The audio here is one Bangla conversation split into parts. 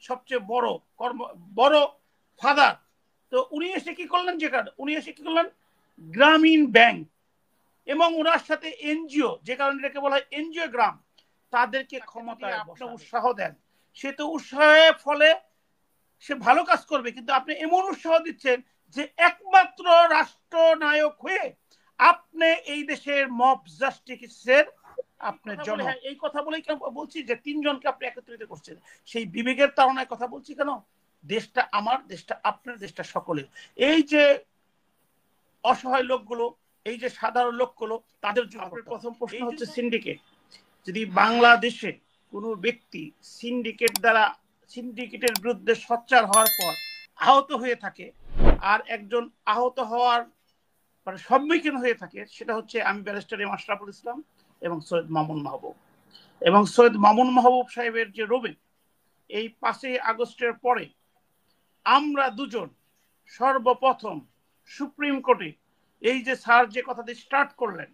সবচেয়ে বড় ফাদার। তো উনি এসে কি করলেন, উনি এসে কি করলেন, গ্রামীণ ব্যাংক এবং ওনার সাথে এনজিও, যে কারণে এটাকে বলা হয় এনজিও গ্রাম, তাদেরকে ক্ষমতায় আপনি উৎসাহ দেন। সে তো উৎসাহের ফলে সে ভালো কাজ করবে, কিন্তু আপনি এমন উৎসাহ দিচ্ছেন যে একমাত্র রাষ্ট্রনায়ক হয়ে আপনি এই দেশের মব জাস্টিসের আপনার জন্য, এই কথা বলেই বলছি যে তিনজনকে আপনি একত্রিত করছেন। সেই বিবেকের তাড়নায় কথা বলছি কেন, দেশটা আমার, দেশটা আপনার, দেশটা সকলের। এই যে অসহায় লোকগুলো, এই যে সাধারণ লোকগুলো, তাদের জন্য প্রথম প্রশ্ন হচ্ছে সিন্ডিকেট। যদি বাংলাদেশে কোনো ব্যক্তি সিন্ডিকেটের বিরুদ্ধে সোচ্চার হওয়ার পর আহত হয়ে থাকে, আর একজন আহত হওয়ার মানে সম্মুখীন হয়ে থাকে, সেটা হচ্ছে আমি ব্যারিস্টার এম আশরাফুল ইসলাম এবং সৈয়দ মামুন মাহবুব। এবং সৈয়দ মামুন মাহবুব সাহেবের যে রবে, এই 5ই আগস্টের পরে আমরা দুজন সর্বপ্রথম সুপ্রিম কোর্টে, এই যে স্যার যে কথাটি স্টার্ট করলেন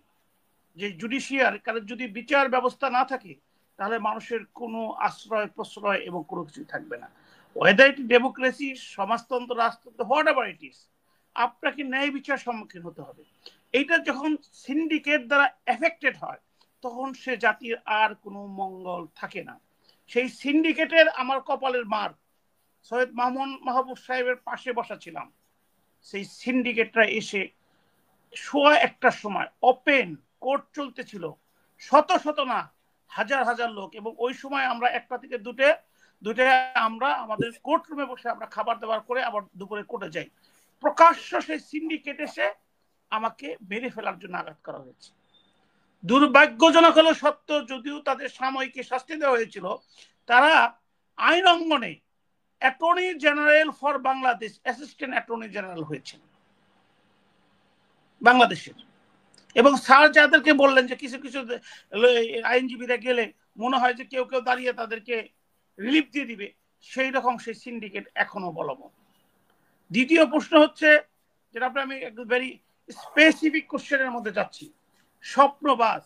যে জুডিশিয়ার, কারণ যদি বিচার ব্যবস্থা না থাকে তাহলে মানুষের কোনো আশ্রয় প্রশ্রয় এবং কোনো কিছু থাকবে না। ওয়েদার ইট ডেমোক্রেসি, সমাজতন্ত্র, রাষ্ট্রতন্ত্র, হোয়াট এভার ইট ইজ, আপনাকে ন্যায় বিচার সম্মুখীন হতে হবে। এইটা যখন সিন্ডিকেট দ্বারা এফেক্টেড হয় তখন সে জাতির আর কোনো মঙ্গল থাকে না। সেই সিন্ডিকেটের আমার কপালের মার, সৈয়দ মামুন মাহবুব সাহেবের পাশে বসা ছিলাম। সেই সিন্ডিকেটরা এসে 1:15 সময় ওপেন কোর্ট চলতেছিল, শত শত না হাজার হাজার লোক, এবং ওই সময় আমরা 1টা থেকে 2টে আমরা আমাদের কোর্ট রুমে বসে আমরা খাবার দাবার করে আবার দুপুরে কোর্টে যাই। প্রকাশ্য সেই সিন্ডিকেট এসে আমাকে মেরে ফেলার জন্য আঘাত করা হয়েছে। দুর্ভাগ্যজনক হলো সত্য, যদিও তাদের সাময়িক শাস্তি দেওয়া হয়েছিল, তারা আইন অঙ্গনে attorney general for Bangladesh, assistant attorney general হয়েছেন বাংলাদেশের। এবং স্যার যাদেরকে বললেন যে কিছু কিছু আইনজীবীরা গেলে মনে হয় যে কেউ কেউ দাঁড়িয়ে তাদেরকে রিলিফ দিয়ে দিবে, সেই রকম সেই সিন্ডিকেট এখনো বলবৎ। দ্বিতীয় প্রশ্ন হচ্ছে, যেটা আমি একটু ভেরি স্পেসিফিক কোশ্চেনের মধ্যে যাচ্ছি, স্বপ্নবাজ।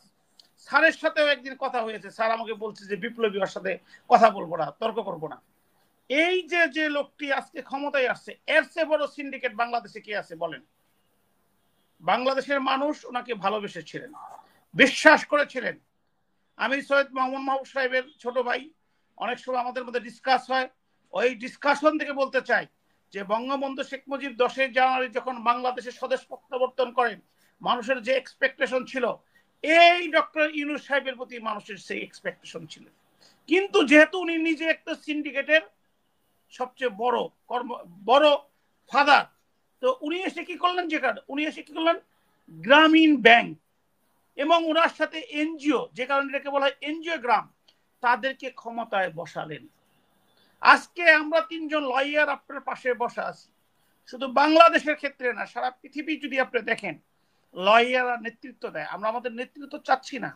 স্যারের সাথেও একদিন কথা হয়েছে, স্যার আমাকে বলছে যে বিপ্লবীর সাথে কথা বলবো না, তর্ক করবো না। এই যে লোকটি আজকে ক্ষমতায় আসছে, এর চেয়ে বড় সিন্ডিকেট বাংলাদেশে কে আছে বলেন? বাংলাদেশের মানুষ ওনাকে ভালোবেসেছিলেন, বিশ্বাস করেছিলেন। আমি সৈয়দ মামুন মাহবুব সাহেবের ছোট ভাই, অনেক সময় আমাদের মধ্যে ডিসকাস হয়, ওই ডিসকাশন থেকে বলতে চাই যে বঙ্গবন্ধু শেখ মুজিব 10ই জানুয়ারি যখন বাংলাদেশের স্বদেশ প্রত্যাবর্তন করেন, মানুষের যে এক্সপেকটেশন ছিল, এই ডক্টর ইউনূস সাহেবের প্রতি মানুষের সেই এক্সপেকটেশন ছিল। কিন্তু যেহেতু উনি নিজে একটা সিন্ডিকেটের সবচেয়ে বড় ফাদার, তো উনি এসে কি করলেন, উনি এসে কি করলেন, গ্রামীণ ব্যাংক এবং ওনার সাথে এনজিও, যে কারণে এটাকে বলা হয় এনজিও গ্রাম, তাদেরকে ক্ষমতায় বসালেন। আজকে আমরা 3জন লয়ার আপনার পাশে বসা আছি। শুধু বাংলাদেশের ক্ষেত্রে না, সারা পৃথিবী যদি আপনি দেখেন, লয়াররা নেতৃত্ব দেয়। আমরা আমাদের নেতৃত্ব চাচ্ছি না,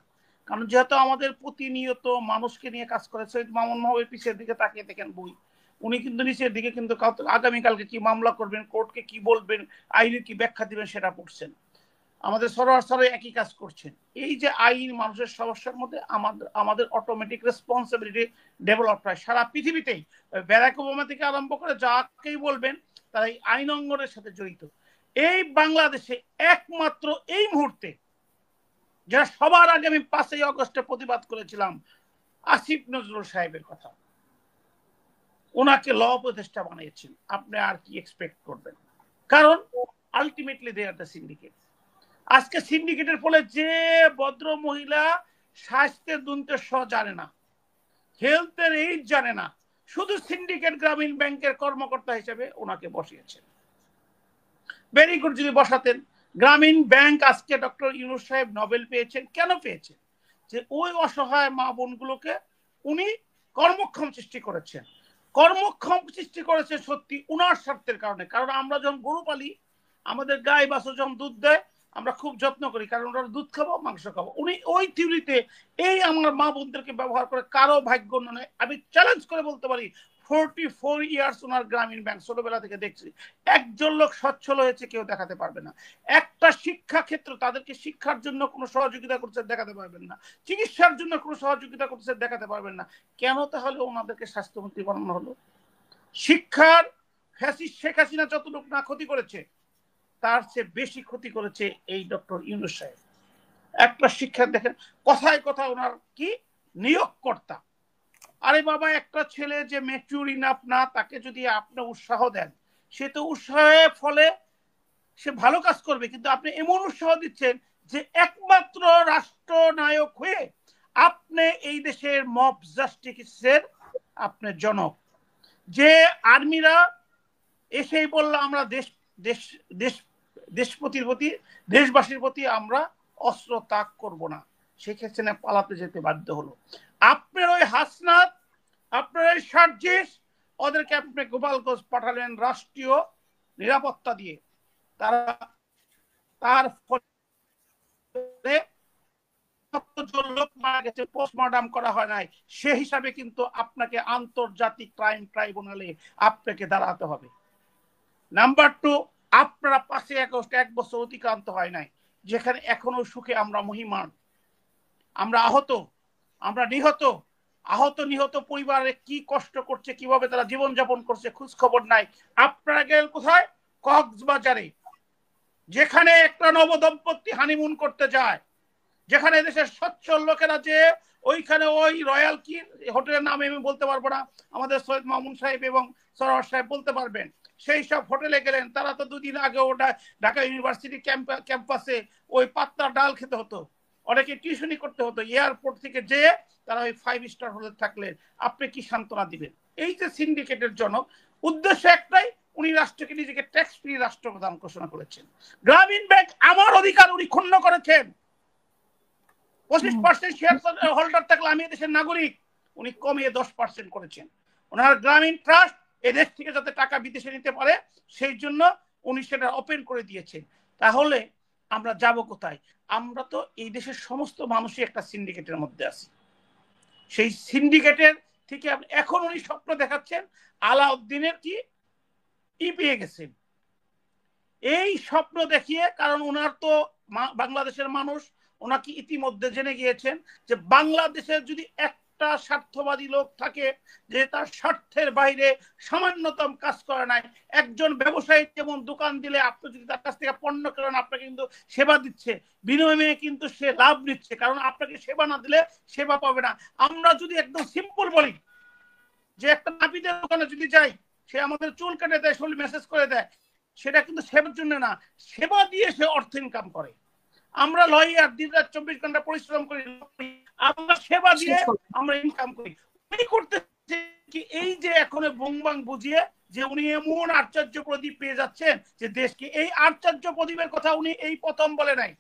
কারণ যেহেতু আমাদের প্রতিনিয়ত মানুষকে নিয়ে কাজ করে। সৈয়দ মামুন মাহবুবের পিছের দিকে তাকিয়ে দেখেন বই, উনি কিন্তু নিচের দিকে কিন্তু আগামীকালকে কি মামলা করবেন, কোর্টকে কি বলবেন, আইনের কি ব্যাখ্যা দিবেন সেটা পড়ছেন। আমাদের সরাসরি একই কাজ করছেন। এই যে আইন মানুষের সমস্যার মধ্যে আমাদের অটোমেটিক রেসপন্সিবিলিটি ডেভেলপ হয় সারা পৃথিবীতেই। ব্যারাক ওবামা থেকে আরম্ভ করে যাকেই বলবেন তারা এই আইন অঙ্গনের সাথে জড়িত। এই বাংলাদেশে একমাত্র এই মুহূর্তে যারা সবার আগে আমি 5ই আগস্টে প্রতিবাদ করেছিলাম, আসিফ নজরুল সাহেবের কথা, ওনাকে ল উপদেষ্টা বানিয়েছেন। আপনি আর কি এক্সপেক্ট করবেন? কারণ ultimately they are the syndicate. আজকে সিন্ডিকেটের ফলে যে ভদ্র মহিলা স্বাস্থ্যের দুর্নীতি জানে না, হেলথের এইড জানে না, শুধু সিন্ডিকেট গ্রামীণ ব্যাংকের কর্মকর্তা হিসেবে ওনাকে বসিয়েছেন। ভেরি গুড, যদি বসাতেন। গ্রামীণ ব্যাংক আজকে ডক্টর ইউনূস সাহেব নোবেল পেয়েছেন, কেন পেয়েছেন? যে ওই অসহায় মা বোনগুলোকে উনি কর্মক্ষম সৃষ্টি করেছেন। কর্মক্ষম সৃষ্টি করেছে সত্যি উনার স্বার্থের কারণে। কারণ আমরা যখন গরু পালি, আমাদের গাই বাছুর যখন দুধ দেয়, আমরা খুব যত্ন করি, কারণ ওরা দুধ খাবো, মাংস খাবো। উনি ওই থিওরিতে এই আমার মা বোনদেরকে ব্যবহার করে কারো ভাগ্য নয়, আমি চ্যালেঞ্জ করে বলতে পারি 44 ইয়ার্স ওনার গ্রামীণ ব্যাংক ছোটবেলা থেকে দেখছি, একজন লোক সচ্ছল হয়েছে কেউ দেখাতে পারবে না। একটা শিক্ষা ক্ষেত্র তাদেরকে শিক্ষার জন্য কোনো সহযোগিতা করছে দেখাতে পারবেন না, চিকিৎসার জন্য কোনো সহযোগিতা করছে দেখাতে পারবেন না। কেন তাহলে ওনাদেরকে স্বাস্থ্যমন্ত্রী বানানো হলো? শিক্ষার ফ্যাসিস্ট শেখ হাসিনা যতটুকু না ক্ষতি করেছে তার চেয়ে বেশি ক্ষতি করেছে এই ডক্টর ইউনূস সাহেব। একটা শিক্ষা দেখেন, কথায় কথা ওনার কি নিয়োগকর্তা। আরে বাবা, একটা ছেলে যে ম্যাচিউর ইনাফ না, তাকে যদি আপনি উৎসাহ দেন, সে তো উৎসাহের ফলে সে ভালো কাজ করবে, কিন্তু আপনি এমন উৎসাহ দিচ্ছেন যে একমাত্র রাষ্ট্রনায়ক হয়ে আপনি এই দেশের মব জাস্টিসের আপনি জনক। যে আর্মিরা এসেই বলল আমরা দেশ দেশ দেশ দেশপতির প্রতি, দেশবাসীর প্রতি আমরা অস্ত্র ত্যাগ করব না, সেক্ষেত্রে পালাতে যেতে বাধ্য হলো। আপনার ওই হাসনাত, আপনার ওই সার্জিস, ওদেরকে আপনি গোপালগঞ্জ পাঠালেন রাষ্ট্রীয় নিরাপত্তা দিয়ে। তার ফলে লোক মারা গেছে, পোস্টমর্টম করা হয় নাই, সে হিসাবে কিন্তু আপনাকে আন্তর্জাতিক ক্রাইম ট্রাইব্যুনালে আপনাকে দাঁড়াতে হবে। নাম্বার 2, আপনারা 5 আগস্ট 1 বছর অতিক্রান্ত হয় নাই, যেখানে এখনো সুখে আমরা মহিমান, আমরা আহত, আমরা নিহত, আহত নিহত পরিবারে কি কষ্ট করছে, কিভাবে তারা জীবন যাপন করছে খোঁজ খবর নাই। আপনারা গেলেন কোথায়? কক্সবাজারে, যেখানে একটা নবদম্পতি হানিমুন করতে যায়, যেখানে দেশের সচ্ছল লোকেরা যে ওইখানে ওই রয়্যাল কি হোটেলের নাম আমি বলতে পারবো না, আমাদের সৈয়দ মামুন সাহেব এবং সরোয়ার সাহেব বলতে পারবেন, সেই সব হোটেলে গেলেন। তারা তো 2 দিন আগে ওটা ঢাকা ইউনিভার্সিটি ক্যাম্পাসে ওই পাত্তা ডাল খেতে হতো, অনেকে টিউশনি করতে হতো, এয়ারপোর্ট থেকে যেয়ে তারা ওই 5 স্টার হোটেলে থাকলেন। আপনি কি সান্ত্বনা দিবেন? এই যে সিন্ডিকেটের জনক, উদ্দেশ্য একটাই, উনি রাষ্ট্রকে নিজেকে ট্যাক্স ফ্রি রাষ্ট্রপ্রধান ঘোষণা করেছেন। গ্রামীণ ব্যাংক আমার অধিকার উনি ক্ষুণ্ণ করেছেন। 25% শেয়ার হোল্ডার থাকলে আমি দেশের নাগরিক, উনি কমিয়ে 10% করেছেন। ওনার গ্রামীণ ট্রাস্ট এদেশ থেকে যাতে টাকা বিদেশে নিতে পারে সেই জন্য উনি সেটা ওপেন করে দিয়েছেন। তাহলে আমরা যাব কোথায়? আমরা তো এই দেশের সমস্ত মানুষই একটা সিন্ডিকেটের মধ্যে আছি। সেই সিন্ডিকেটের থেকে এখন উনি স্বপ্ন দেখাচ্ছেন আলাউদ্দিনের কি পেয়ে গেছেন। এই স্বপ্ন দেখিয়ে, কারণ ওনার তো বাংলাদেশের মানুষ ওনাকে ইতিমধ্যে জেনে গিয়েছেন যে বাংলাদেশের যদি একটা স্বার্থবাদী লোক থাকে যে তার স্বার্থের বাইরে সামান্যতম কাজ করে নাই, একজন ব্যবসায়ী যেমন দোকান দিলে আপনি যদি তার কাছ থেকে পণ্য কেনেন আপনাকে কিন্তু সেবা দিচ্ছে, বিনিময়ে কিন্তু সে লাভ নিচ্ছে, কারণ আপনাকে সেবা না দিলে সেবা পাবে না। আমরা যদি একদম সিম্পল বলি যে একটা নাপিতের দোকানে যদি যাই, সে আমাদের চুল কেটে দেয়, শরীর মেসেজ করে দেয়, সেটা কিন্তু সেবার জন্য না, সেবা দিয়ে সে অর্থ ইনকাম করে। আমরা লয়ার দিন রাত 24 ঘন্টা পরিশ্রম করি, আমরা সেবা দিয়ে আমরা ইনকাম করি। উনি করতেছে কি, এই যে এখন বংবাং বুঝিয়ে যে উনি এমন আশ্চর্য প্রদীপ পেয়ে যাচ্ছেন যে দেশকে, এই আশ্চর্য প্রদীপের কথা উনি এই প্রথম বলে নাই।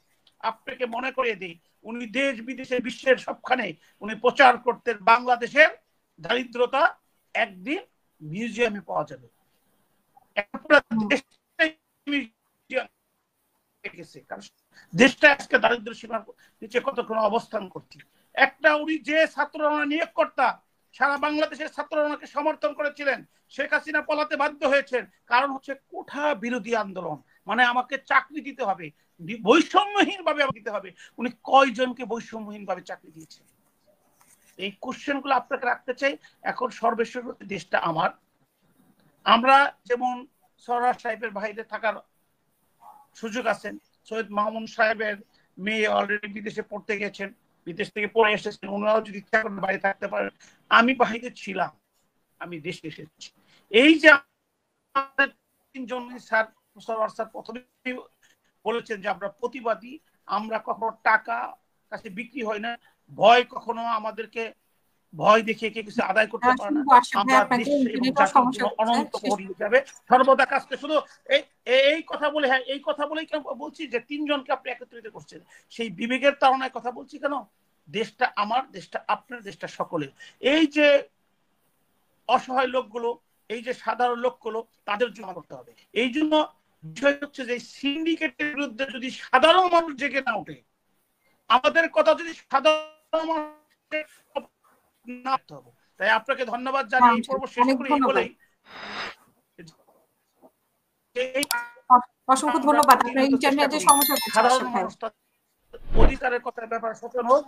আপনাকে মনে করিয়ে দিই, উনি দেশ বিদেশে বিশ্বের সবখানে উনি প্রচার করতেন বাংলাদেশের দারিদ্রতা একদিন মিউজিয়ামে পাওয়া যাবে। দেশটা আজকে দারিদ্র সীমার নিচে কতক্ষণ অবস্থান করছে। একটা উনি যে ছাত্ররা নিয়োগকর্তা, সারা বাংলাদেশের ছাত্ররা ওনাকে সমর্থন করেছিলেন, শেখ হাসিনা পলাতে বাধ্য হয়েছেন, কারণ হচ্ছে কোঠা বিরোধী আন্দোলন, মানে আমাকে চাকরি দিতে হবে, বৈষম্যহীন ভাবে দিতে হবে। উনি কয়জনকে বৈষম্যহীন ভাবে চাকরি দিয়েছেন? এই কোশ্চেন গুলো আপনাকে রাখতে চাই। এখন সর্বশেষ দেশটা আমার, আমরা যেমন সরোয়ার সাহেবের বাইরে থাকার সুযোগ আছেন, সৈয়দ মামুন সাহেবের মেয়ে অলরেডি বিদেশে পড়তে গেছেন, বিদেশ থেকে পড়ে এসেছেন, ওনারাও যদি ইচ্ছা করেন বাইরে থাকতে পারেন। আমি বাইরে ছিলাম, আমি দেশে এসেছি। এই যে আমাদের 3 জন স্যার, সরোয়ার স্যার প্রথমে বলেছেন যে আমরা প্রতিবাদী, আমরা কখনো টাকা কাছে বিক্রি হয় না, ভয় কখনো আমাদেরকে ভয় দেখিয়ে কে কিছু আদায় করতে পারে না। আমরা দেশ এবং জাতির জন্য অনন্ত প্রহরী হিসাবে সর্বদা কাজকে, শুধু এই কথা বলে, হ্যাঁ এই কথা বলেই কেন বলছি যে 3 জনকে আপনি একত্রিত করছেন, সেই বিবেকের তাড়নায় কথা বলছি। কেন? দেশটা আমার, দেশটা আপনার, দেশটা সকলের। এই যে অসহায় লোকগুলো, এই যে সাধারণ লোকগুলো, তাদের জন্য করতে হবে। এই জন্য বিষয় হচ্ছে যে সিন্ডিকেটের বিরুদ্ধে যদি সাধারণ মানুষ জেগে না ওঠে, আমাদের কথা যদি সাধারণ মানুষ না, তাই আপনাকে ধন্যবাদ জানিয়ে এই পর্ব শেষ করি বলেই অসংখ্য ধন্যবাদ। আপনার ইন্টারনেটের সমস্যা হচ্ছে সাধারণ মানুষ অধিকারের কথা ব্যাপারে সচেতন হোক,